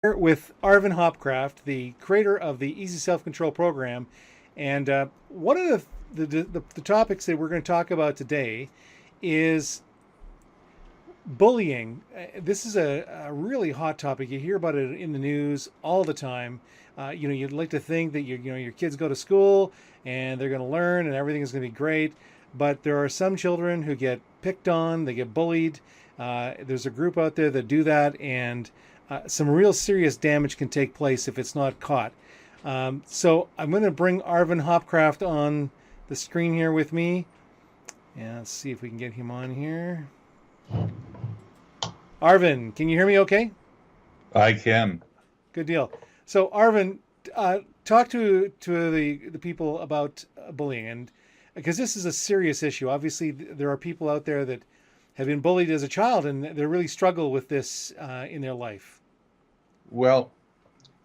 With Arvin Hopcraft, the creator of the Easy Self Control program. And one of the topics that we're going to talk about today is bullying. This is a really hot topic. You hear about it in the news all the time. You'd like to think that your kids go to school and they're going to learn and everything is going to be great. But there are some children who get picked on, they get bullied. There's a group out there that do that, and some real serious damage can take place if it's not caught. So I'm going to bring Arvin Hopcraft on the screen here with me. And let's see if we can get him on here. Arvin, can you hear me okay? I can. Good deal. So Arvin, talk to the people about bullying, and because this is a serious issue. Obviously, there are people out there that have been bullied as a child, and they really struggle with this in their life. Well,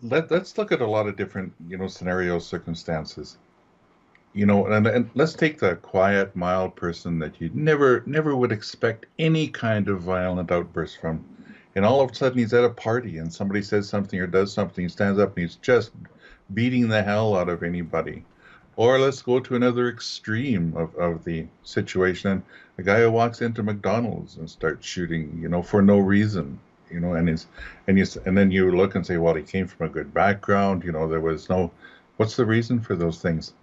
let's look at a lot of different, scenarios, circumstances. And let's take the quiet, mild person that you never would expect any kind of violent outburst from. And all of a sudden he's at a party and somebody says something or does something, he stands up and he's just beating the hell out of anybody. Or let's go to another extreme of the situation. A guy who walks into McDonald's and starts shooting, for no reason, and then you look and say, well, he came from a good background, there was no, what's the reason for those things?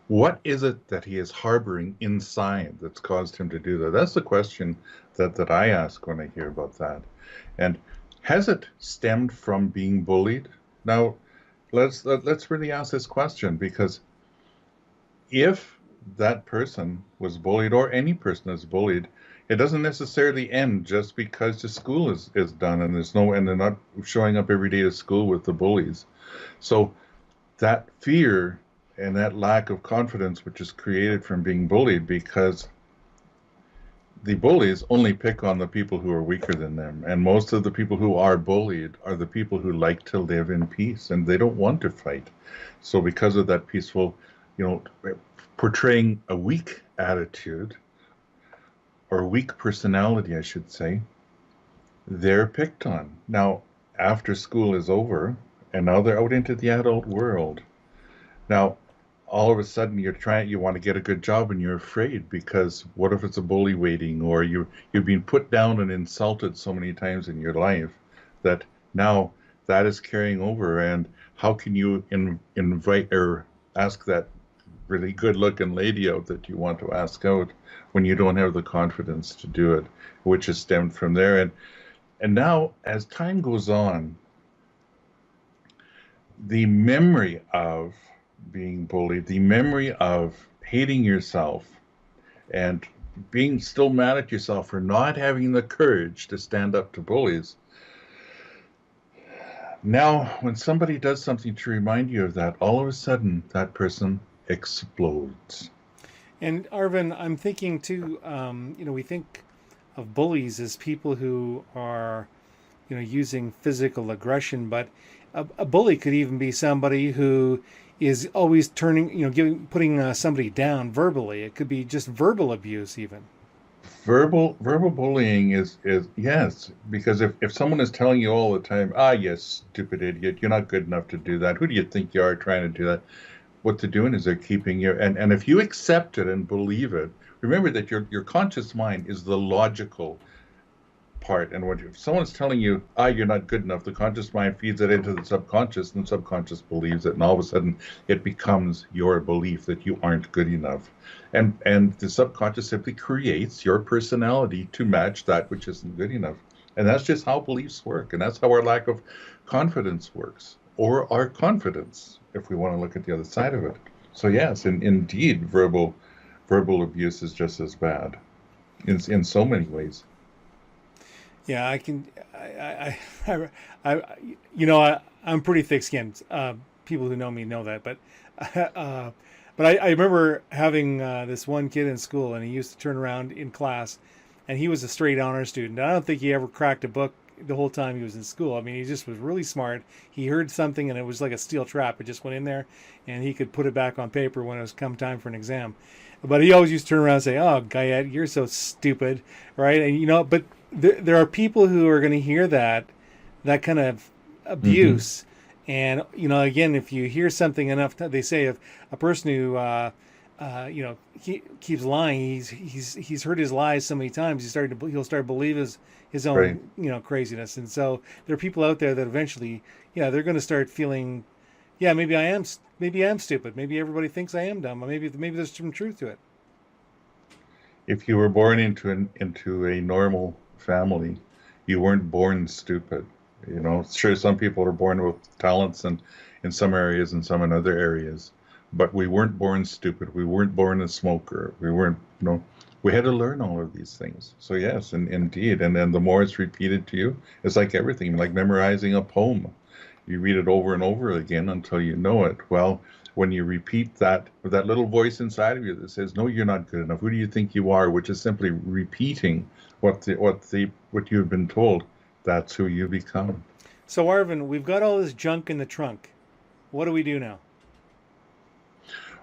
What is it that he is harboring inside that's caused him to do that? That's the question that I ask when I hear about that. And has it stemmed from being bullied? Now, let's really ask this question, because if that person was bullied, or any person is bullied, it doesn't necessarily end just because the school is done and they're not showing up every day to school with the bullies. So that fear and that lack of confidence, which is created from being bullied, because the bullies only pick on the people who are weaker than them. And most of the people who are bullied are the people who like to live in peace and they don't want to fight. So because of that peaceful, portraying a weak attitude, or weak personality, I should say, they're picked on. Now, after school is over, and now they're out into the adult world. Now, all of a sudden you want to get a good job and you're afraid, because what if it's a bully waiting, or you've been put down and insulted so many times in your life that now that is carrying over. And how can you invite or ask that really good looking lady out that you want to ask out when you don't have the confidence to do it, which has stemmed from there. And now, as time goes on, the memory of being bullied, the memory of hating yourself and being still mad at yourself for not having the courage to stand up to bullies. Now, when somebody does something to remind you of that, all of a sudden that person explodes. And Arvin, I'm thinking too, we think of bullies as people who are, using physical aggression, but a bully could even be somebody who is always putting somebody down verbally. It could be just verbal abuse even. Verbal bullying is yes, because if someone is telling you all the time, yes, stupid idiot, you're not good enough to do that. Who do you think you are trying to do that? What they're doing is they're keeping you, and if you accept it and believe it, remember that your conscious mind is the logical part. And if someone's telling you, you're not good enough, the conscious mind feeds it into the subconscious, and the subconscious believes it, and all of a sudden it becomes your belief that you aren't good enough. And the subconscious simply creates your personality to match that which isn't good enough. And that's just how beliefs work, and that's how our lack of confidence works, or our confidence, if we want to look at the other side of it. So yes, indeed, verbal abuse is just as bad in so many ways. Yeah, I can. I'm pretty thick-skinned. People who know me know that, but I remember having this one kid in school, and he used to turn around in class, and he was a straight honor student. I don't think he ever cracked a book the whole time he was in school. I mean, he just was really smart. He heard something, and it was like a steel trap. It just went in there, and he could put it back on paper when it was come time for an exam. But he always used to turn around and say, "Oh, Guyette, you're so stupid," right? And but there are people who are going to hear that kind of Hmm. abuse. And again, if you hear something enough, they say if a person who he keeps lying, he's heard his lies so many times, he'll start to believe his Right. own craziness. And so there are people out there that eventually, yeah, they're going to start feeling, yeah, maybe I'm stupid, maybe everybody thinks I am dumb, or maybe there's some truth to it. If you were born into a normal family, you weren't born stupid. Sure, some people are born with talents and in some areas and some in other areas, but we weren't born stupid. We weren't born a smoker. We weren't, we had to learn all of these things. So yes, and indeed, and then the more it's repeated to you, it's like everything, like memorizing a poem. You read it over and over again until you know it. Well, when you repeat that with that little voice inside of you that says, "No, you're not good enough. Who do you think you are?" Which is simply repeating what you have been told. That's who you become. So Arvin, we've got all this junk in the trunk. What do we do now?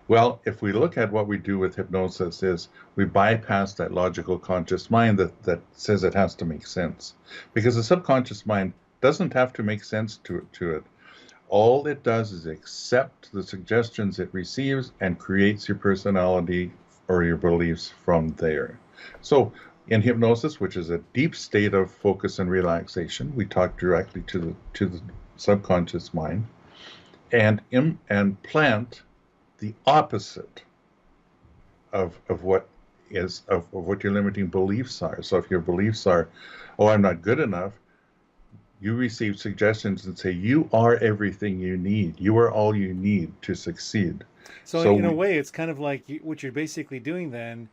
Well, if we look at what we do with hypnosis is we bypass that logical conscious mind that says it has to make sense. Because the subconscious mind doesn't have to make sense to it. All it does is accept the suggestions it receives and creates your personality or your beliefs from there. So in hypnosis, which is a deep state of focus and relaxation, we talk directly to the subconscious mind and plant the opposite of what your limiting beliefs are. So if your beliefs are, oh, I'm not good enough, you receive suggestions and say, you are everything you need. You are all you need to succeed. So So in a we, way, it's kind of like what you're basically doing then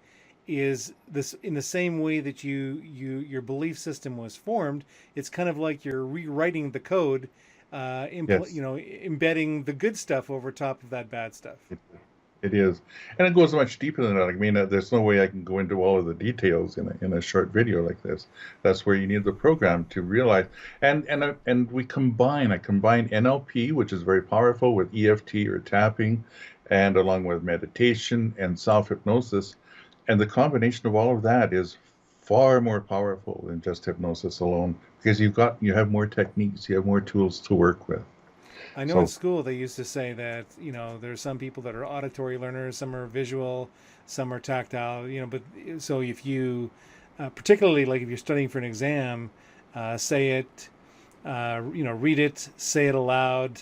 is this in the same way that your belief system was formed. It's kind of like you're rewriting the code, yes, embedding the good stuff over top of that bad stuff. it, it is. And it goes much deeper than that. I mean, there's no way I can go into all of the details in a short video like this. That's where you need the program to realize. And I combine NLP, which is very powerful, with EFT or tapping, and along with meditation and self-hypnosis. And the combination of all of that is far more powerful than just hypnosis alone because you have more techniques, you have more tools to work with. I know in So school they used to say that there's some people that are auditory learners, some are visual, some are tactile. But so if you, particularly like if you're studying for an exam, say it, read it, say it aloud,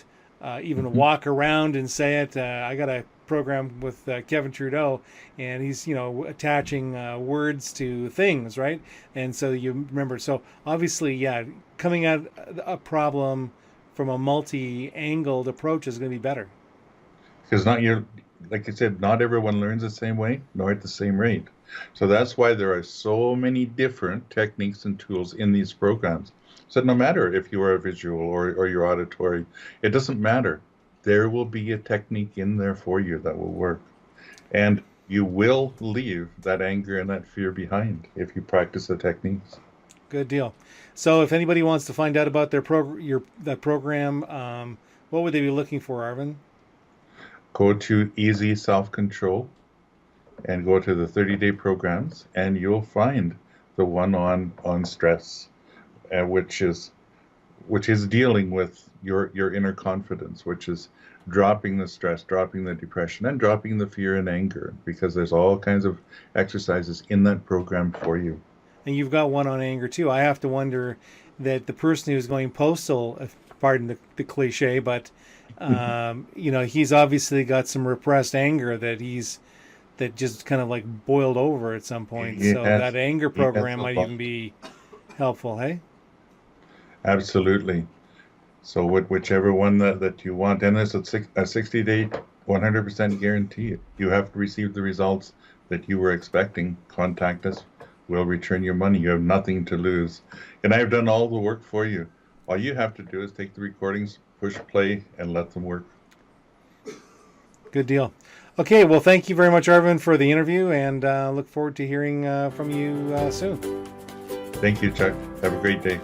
even mhm, walk around and say it. I got a program with Kevin Trudeau, and he's attaching words to things, right? And so you remember. So obviously, yeah, coming at a problem from a multi-angled approach is going to be better. because not your like I said, not everyone learns the same way nor at the same rate. So that's why there are so many different techniques and tools in these programs. So no matter if you are a visual or you're auditory, it doesn't matter. There will be a technique in there for you that will work. And you will leave that anger and that fear behind if you practice the techniques. Good deal. So if anybody wants to find out about that program, what would they be looking for, Arvin? Go to Easy Self Control and go to the 30-day programs, and you'll find the one on stress, which is dealing with your inner confidence, which is dropping the stress, dropping the depression, and dropping the fear and anger, because there's all kinds of exercises in that program for you. And you've got one on anger too. I have to wonder that the person who's going postal, pardon the cliche, but he's obviously got some repressed anger that just kind of like boiled over at some point. So Yes, that anger he has program a might even lot. be helpful. Hey, Absolutely. So whichever one that you want, and there's a 60-day, 100% guarantee. You have to receive the results that you were expecting. Contact us. We'll return your money. You have nothing to lose. And I've done all the work for you. All you have to do is take the recordings, push play, and let them work. good deal. Okay, well, thank you very much, Arvin, for the interview, and look forward to hearing from you soon. Thank you, Chuck. Have a great day.